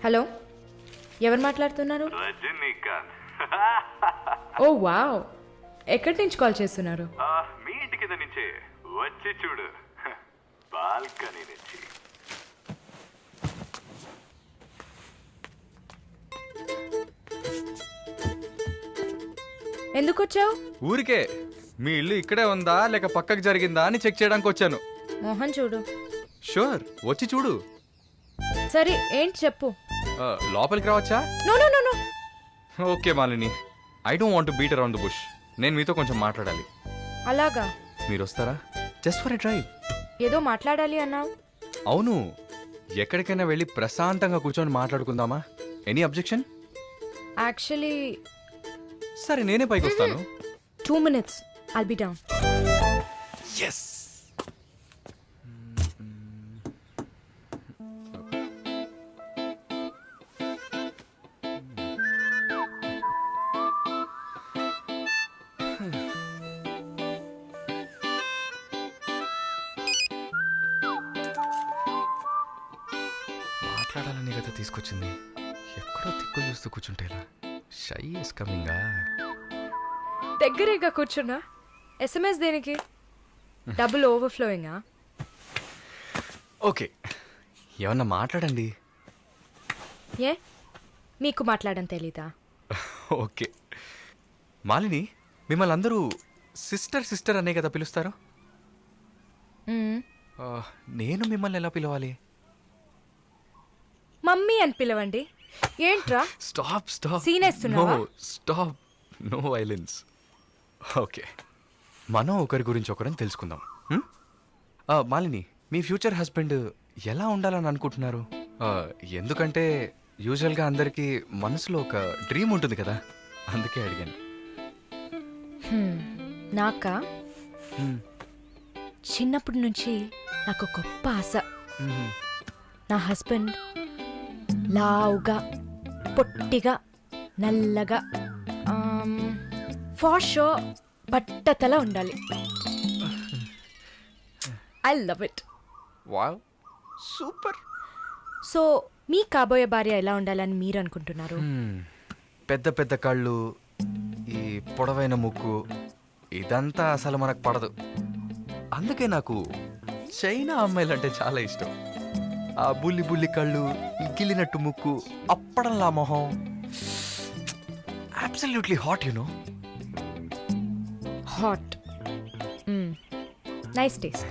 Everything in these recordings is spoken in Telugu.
హలో, ఎవరు మాట్లాడుతున్నారు? రజనీకాంత్. ఓ వావ్, ఎక్కడి నుంచి కాల్ చేస్తున్నారు? మీ ఇంటి కింద నుంచే వచ్చి చూడు, బాల్కనీ నుంచి. ఎందుకు వచ్చావు? ఊరికే మీ ఇల్లు ఇక్కడే ఉందా లేక పక్కకు జరిగిందా అని చెక్ చేయడానికి వచ్చాను. మోహన్ చూడు. షూర్, వచ్చి చూడు. సరే, ఏంటి చెప్పు. లోపలికి రావచ్చా? No no no no. Okay Malini, I don't want to beat around the bush. నేను మీతో కొంచెం మాట్లాడాలి. అలాగా? మీరు వస్తారా? Just for a drive. ఏదో మాట్లాడాలి అన్నావు. అవును, ఎక్కడికైనా వెళ్ళి ప్రశాంతంగా కూర్చొని మాట్లాడుకుందామా? Any objection? యాక్చువల్లీ సరే, నేనే పైకి వస్తాను. 2 minutes, I'll be down. Yes. మాట్లాడాలని కదా తీసుకొచ్చింది. ఎక్కడో తిక్కులు చూస్తూ కూర్చుంటే ఇలా. Shy is కమింగా. దగ్గరేగా కూర్చున్నా. ఎస్ఎంఎస్ దేనికి? డబుల్ ఓవర్ఫ్లోయింగా? ఓకే, ఏమన్నా మాట్లాడండి. ఏ, మీకు మాట్లాడడం తెలీదా? ఓకే మాలిని, మిమ్మల్ని అందరూ సిస్టర్ సిస్టర్ అనే కదా పిలుస్తారు. నేను మిమ్మల్ని ఎలా పిలవాలి? మమ్మీ అని పిలవండి. ఏంట్రా స్టాప్ స్టాప్. సీన్ వేస్తున్నావా? Stop, no violence. ఓకే, మనం ఒకరి గురించి ఒకరిని తెలుసుకుందాం. మాలిని, మీ ఫ్యూచర్ హస్బెండ్ ఎలా ఉండాలని అనుకుంటున్నారు? ఎందుకంటే యూజువల్గా అందరికీ మనసులో ఒక డ్రీమ్ ఉంటుంది కదా, అందుకే అడిగాను. నాకా? చిన్నప్పటి నుంచి నాకు గొప్ప ఆశ. నా హస్బెండ్ లావుగా, పొట్టిగా, నల్లగా, ఫార్ షో బట్టతల ఉండాలి. I love it. Wow, super. So మీ కాబోయే భార్య ఎలా ఉండాలని మీరు అనుకుంటున్నారు? పెద్ద పెద్ద కళ్ళు, ఈ పొడవైన ముక్కు, ఇదంతా అసలు మనకు పడదు. అందుకే నాకు చైనా అమ్మాయిలంటే చాలా ఇష్టం. ఆ బుల్లి బుల్లి కళ్ళు, ఈ గిల్లినట్టు ముక్కు, అప్పడంలా మొహం. Absolutely hot, you know. Hot. Nice taste.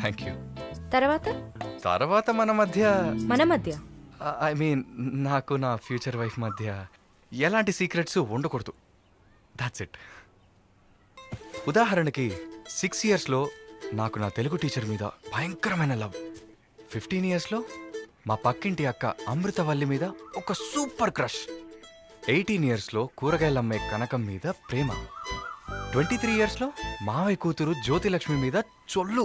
Thank you. తర్వాత మన మధ్య ఐ మీన్ నాకు నా ఫ్యూచర్ వైఫ్ మధ్య ఎలాంటి సీక్రెట్స్ ఉండకూడదు. That's it. ఉదాహరణకి 6 yearsలో నాకు నా తెలుగు టీచర్ మీద భయంకరమైన లవ్. 15 yearsలో మా పక్కింటి అక్క అమృతవల్లి మీద ఒక సూపర్ క్రష్. 18 yearsలో కూరగాయలమ్మే కనకం మీద ప్రేమ. 23 yearsలో మావయ్య కూతురు జ్యోతిలక్ష్మి మీద చొల్లు.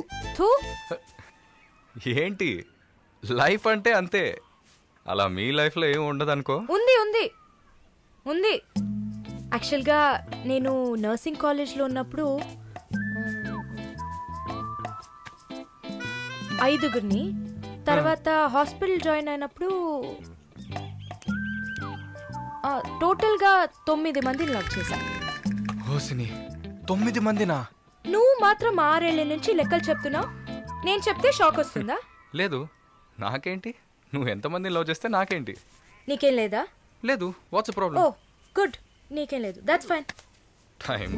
ఏంటి, లైఫ్ అంటే అంతే. అలా మీ లైఫ్లో ఏం ఉండదనుకో. ఉంది ఉంది ఉంది. యాక్చువల్గా నేను నర్సింగ్ కాలేజ్లో ఉన్నప్పుడు 5గురిని, తర్వాత హాస్పిటల్ జాయిన్ అయినప్పుడు టోటల్గా 9 మందిని లవ్ చేశా. హోసిని, 9 మందినా? నువ్వు మాత్రం 6 ఏళ్ల నుంచి లెక్కలు చెప్తున్నావు. నేను చెప్తే షాక్ వస్తుందా? లేదు, నాకేంటి, నువ్వు ఎంతమందిని లవ్ చేస్తే నాకేంటి. నీకేం లేదా? లేదు. వాట్స్ ఓ ప్రాబ్లం? గుడ్, నీకేం లేదు. That's fine. టైం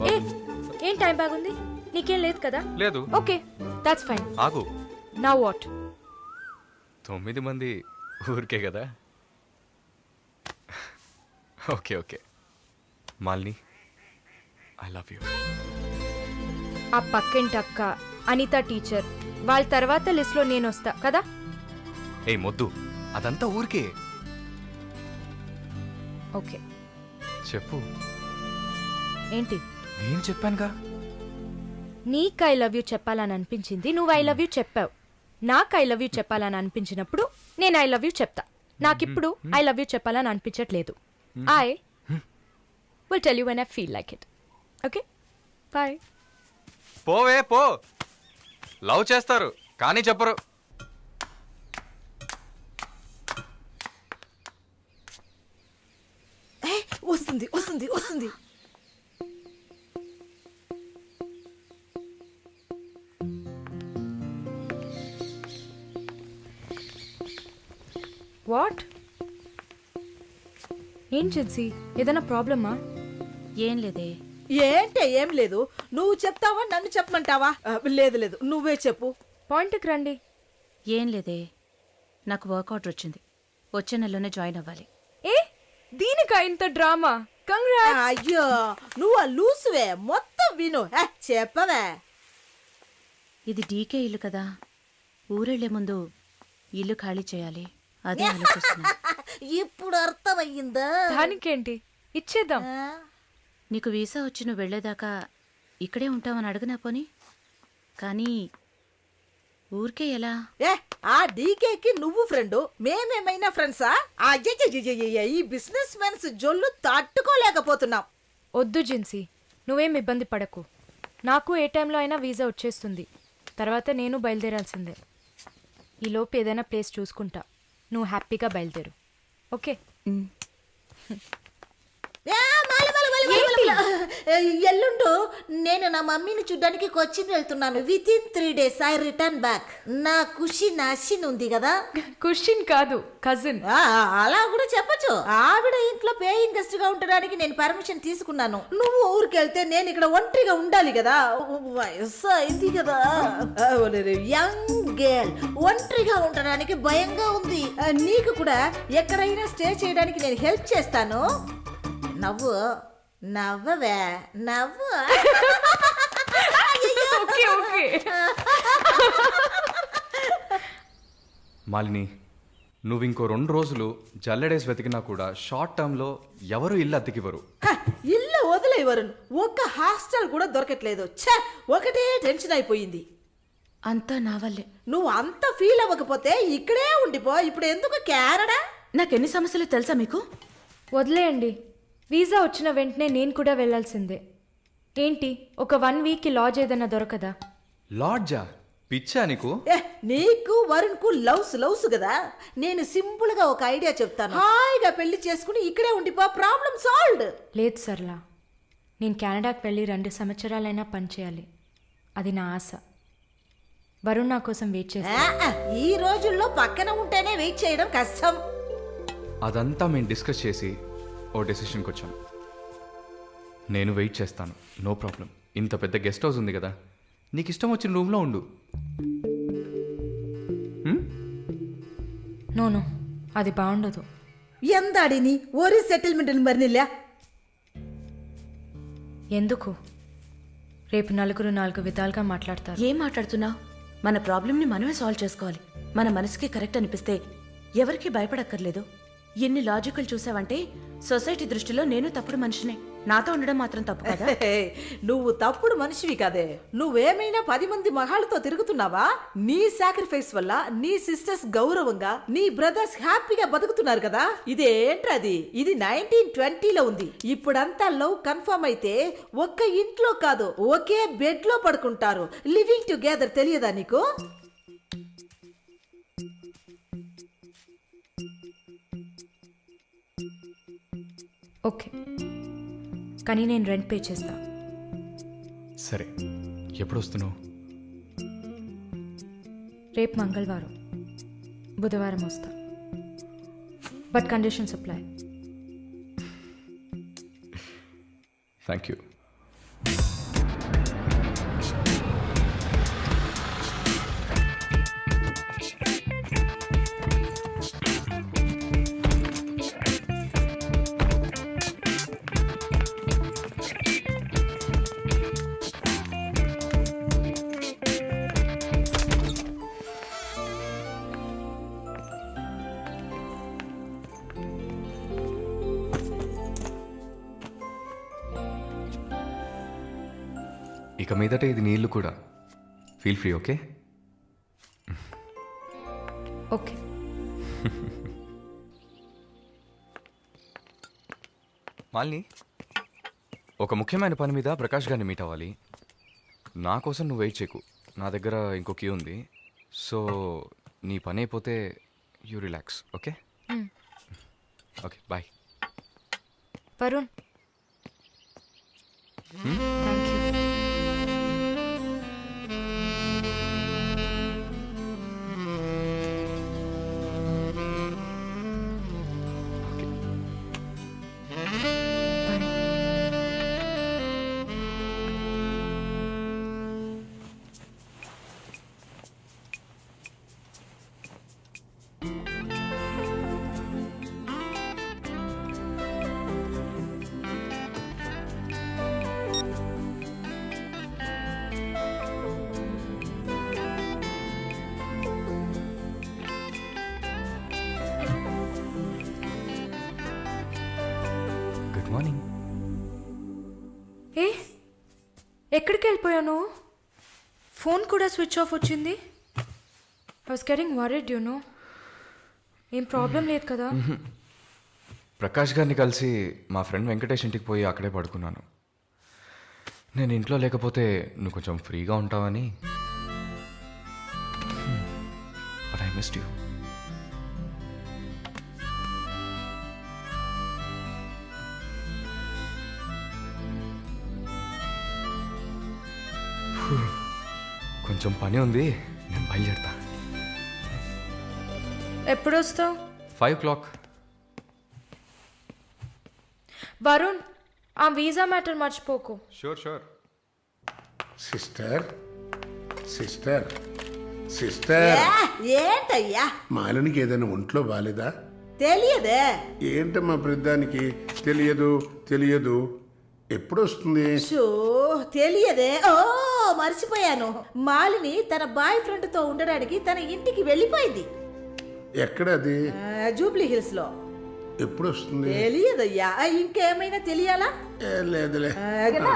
ఏం టైం బాగుంది? నీకేం లేదు కదా? లేదు. Okay, that's fine. ఆగు. Now what? 9 మంది ఊరికే కదా. Okay okay Malini, I love you. ఆ పక్కింటి అక్క, అనిత టీచర్, వాళ్ళ తర్వాత లిస్ట్లో నేను వస్తా కదా. ఏ మొద్దు, అదంతా ఊరికే. ఓకే చెప్పు. ఏంటి? నేను చెప్పానుగా. నీకు ఐ లవ్ యూ చెప్పాలని అనిపించింది, నువ్వు ఐ లవ్ యూ చెప్పావు. నాకు ఐ లవ్ యూ చెప్పాలని అనిపించినప్పుడు నేను ఐ లవ్ యూ చెప్తా. నాకిప్పుడు ఐ లవ్ యూ చెప్పాలని అనిపించట్లేదు. I will tell you when I feel like it. Okay, bye. పోవే పో. లవ్ చేస్తారు కానీ చెప్పరు. వస్తుంది వస్తుంది వస్తుంది. వాట్? ఏం జిన్సీ, ఏదైనా ప్రాబ్లమా? ఏం లేదే. ఏంటే ఏం లేదు, నువ్వు చెప్తావా నన్ను చెప్పమంటావా? లేదు లేదు, నువ్వే చెప్పు. పాయింట్కి రండి. ఏం లేదే, నాకు వర్క్ ఆర్డర్ వచ్చింది. వచ్చే నెలలోనే జాయిన్ అవ్వాలి. ఏ దీనికా ఇంత డ్రామా? కంగ్రాట్స్. అయ్యో నువ్వు ఆ లూసువే, మొత్తం విను. చెప్పవే. ఇది డీకే ఇల్లు కదా, ఊరెళ్లే ముందు ఇల్లు ఖాళీ చేయాలి. అదే ఆలోచిస్తున్నా. ఇప్పుడు అర్థమయ్యిందా? దానికేంటి, ఇచ్చేద్దాం. నీకు వీసా వచ్చి నువ్వు వెళ్లేదాకా ఇక్కడే ఉంటావని అడగనా పోని? కానీ ఊరికే ఎలా? ఆ డీకేకి నువ్వు ఫ్రెండు, మేమేమైనా ఫ్రెండ్సా? అయ్యయ్యయ్యయ్య, ఈ బిజినెస్ మెన్స్ జొల్లు తట్టుకోలేకపోతున్నాం. వద్దు జిన్సీ, నువ్వేం ఇబ్బంది పడకు. నాకు ఏ టైంలో అయినా వీసా వచ్చేస్తుంది. తర్వాత నేను బయలుదేరాల్సిందే. ఈలోపు ఏదైనా ప్లేస్ చూసుకుంటా. నువ్వు హ్యాపీగా బయలుదేరు, ఓకే? ఎల్లుండు నేను నా మమ్మీని చూడ్డానికి కొచ్చిన్ వెళ్తున్నాను. With in 3 days I return back. నా ఖుషి నాశిన్ ఉంది కదా. క్వశ్చన్ కాదు, కజిన్. అలా కూడా చెప్పచ్చు. ఆవిడ ఇంట్లో పేయింగ్ గెస్ట్ గా ఉండడానికి నేను పర్మిషన్ తీసుకున్నాను. నువ్వు ఊరికెళ్తే నేను ఇక్కడ ఒంటరిగా ఉండాలి కదా. వయసు అయింది కదా. యంగ్ గర్ల్ ఒంటరిగా ఉండడానికి భయంగా ఉంది. నీకు కూడా ఎక్కడైనా స్టే చేయడానికి నేను హెల్ప్ చేస్తాను. నవ్వు నవ్వవే, నవ్వు. Okay okay. మాలిని, నువ్వు ఇంకో 2 రోజులు జల్లెడేసి వెతికినా కూడా షార్ట్ టర్మ్లో ఎవరు ఇల్లు అద్దెకివ్వరు. ఇల్లు వదిలే వరుణ్, ఒక్క హాస్టల్ కూడా దొరకట్లేదు. ఛే, ఒకటే టెన్షన్ అయిపోయింది. అంతా నా వల్లే. నువ్వు అంత ఫీల్ అవ్వకపోతే ఇక్కడే ఉండిపో. ఇప్పుడు ఎందుకు కెనడా? నాకెన్ని సమస్యలు తెలుసా మీకు? వదిలేయండి. వీసా వచ్చిన వెంటనే నేను కూడా వెళ్ళాల్సిందే. ఏంటి, ఒక 1 weekకి లాడ్జ్ ఏదైనా దొరకదా? లాడ్జా? పిచ్చా నీకు? నీకు వరుణ్ కు లవ్స్ కదా. నేను సింపుల్ గా ఒక ఐడియా చెప్తాను. హాయిగా పెళ్లి చేసుకుని ఇక్కడే ఉండిపో, ప్రాబ్లం సాల్వ్డ్. లేదు సర్లా, నేను కెనడాకి వెళ్ళి 2 సంవత్సరాలైనా పనిచేయాలి. అది నా ఆశ. వరుణ్ నా కోసం వెయిట్ చేస్తా. ఈ రోజుల్లో పక్కన ఉంటేనే వెయిట్ చేయడం కష్టం. అదంతా మేము డిస్కస్ చేసి ఓ డెసిషన్కి వచ్చాం. నేను వెయిట్ చేస్తాను, నో ప్రాబ్లం. ఇంత పెద్ద గెస్ట్ హౌస్ ఉంది కదా, నీకు ఇష్టం వచ్చిన రూమ్లో ఉండు. నో, అది బాగుండదు. ఎందాడిని ఓరి సెటిల్మెంట్ మరినిల్లా. ఎందుకు? రేపు నలుగురు 4 విధాలుగా మాట్లాడతారు. ఏం మాట్లాడుతున్నావు? మన ప్రాబ్లంని మనమే సాల్వ్ చేసుకోవాలి. మన మనసుకి కరెక్ట్ అనిపిస్తే ఎవరికి భయపడక్కర్లేదు. ఎన్ని లాజికల్ చూసావంటే సొసైటీ దృష్టిలో నేను తప్పుడు మనిషినే. నాతో ఉండడం మాత్రం తప్పు కదా? నువ్వు తప్పుడు మనిషివి కాదే. నువ్వేమైనా 10 మంది మగాళ్ళతో తిరుగుతున్నావా? నీ సాక్రిఫైస్ వల్ల నీ సిస్టర్స్ గౌరవంగా, నీ బ్రదర్స్ హ్యాపీగా బతుకుతున్నారు కదా. ఇదేంట్రది? ఇది 1920లో ఉంది. ఇప్పుడంతా లవ్ కన్ఫర్మ్ అయితే ఒక్క ఇంట్లో కాదు, ఒకే బెడ్ లో పడుకుంటారు. లివింగ్ టుగెదర్ తెలియదా నీకు? ఓకే, కానీ నేను రెంట్ పే చేస్తా. సరే, ఎప్పుడు వస్తున్నావు? రేపు మంగళవారం, బుధవారం వస్తా. But conditions apply. Thank you. ఇక మీదట ఇది నీళ్ళు కూడా. Feel free, okay? Okay. Malini, ఒక ముఖ్యమైన పని మీద ప్రకాష్ గారిని మీట్ అవ్వాలి. నా కోసం నువ్వు వెయిట్ చేయకు, నా దగ్గర ఇంకో క్యూ ఉంది. సో నీ పని అయిపోతే you relax, okay? Okay, bye. Varun thank you. Good morning. ఏ ఎక్కడికి వెళ్ళిపోయాను? ఫోన్ కూడా స్విచ్ ఆఫ్ వచ్చింది. I was getting worried you know. ఏం ప్రాబ్లం లేదు కదా? ప్రకాష్ గారిని కలిసి మా ఫ్రెండ్ వెంకటేష్ ఇంటికి పోయి అక్కడే పడుకున్నాను. నేను ఇంట్లో లేకపోతే నువ్వు కొంచెం ఫ్రీగా ఉంటావని. But I missed you. కొంచెం పని ఉంది, నేను బయలుదేరుతా. ఎప్పుడు వస్తావు? 5 o'clock. వరుణ్ ఆ వీసా మ్యాటర్ మర్చిపోకు. షూర్. సిస్టర్ సిస్టర్ సిస్టర్ ఏంటయ్యా మాలినికి ఏదైనా ఒంట్లో బాలేదా? తెలియదే. ఏంటమ్మా ప్రతిదానికి తెలియదు ఎప్పుడు వస్తుంది? షో తెలియదే. ఓ మర్చిపోయాను. మాలిని తన బాయ్ ఫ్రెండ్ తో ఉండడానికి తన ఇంటికి వెళ్ళిపోయింది. ఎక్కడ అది? జూబ్లీ హిల్స్ లో. ఎప్పుడు వస్తుంది? తెలియదయ్యా. ఇంకేమైనా తెలియాలా? లేదులే. కదా